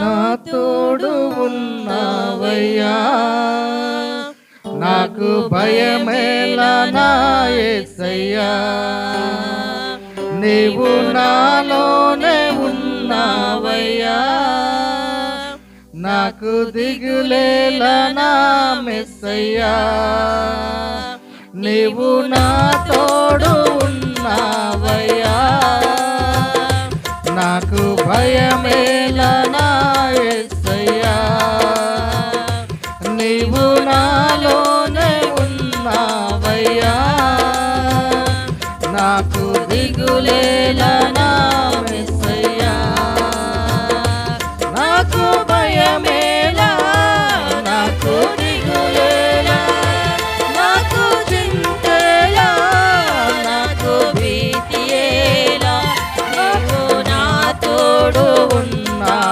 నా తోడు ఉన్నావయ్యా. నాకు భయమేలా నా యేసయ్యా, నీవు నాలోనే ఉన్నావయ్యా. నాకు దిగులేలా నా మెస్సయ్యా, నీవు నా తోడు ఉన్నావయ్యా. నాకు భయమేలా నా యేసయ్యా, నీవు నాలోనే ఉన్నావయ్యా. నాకు దిగులేలా నా మెస్సయ్యా, నాకు భయమే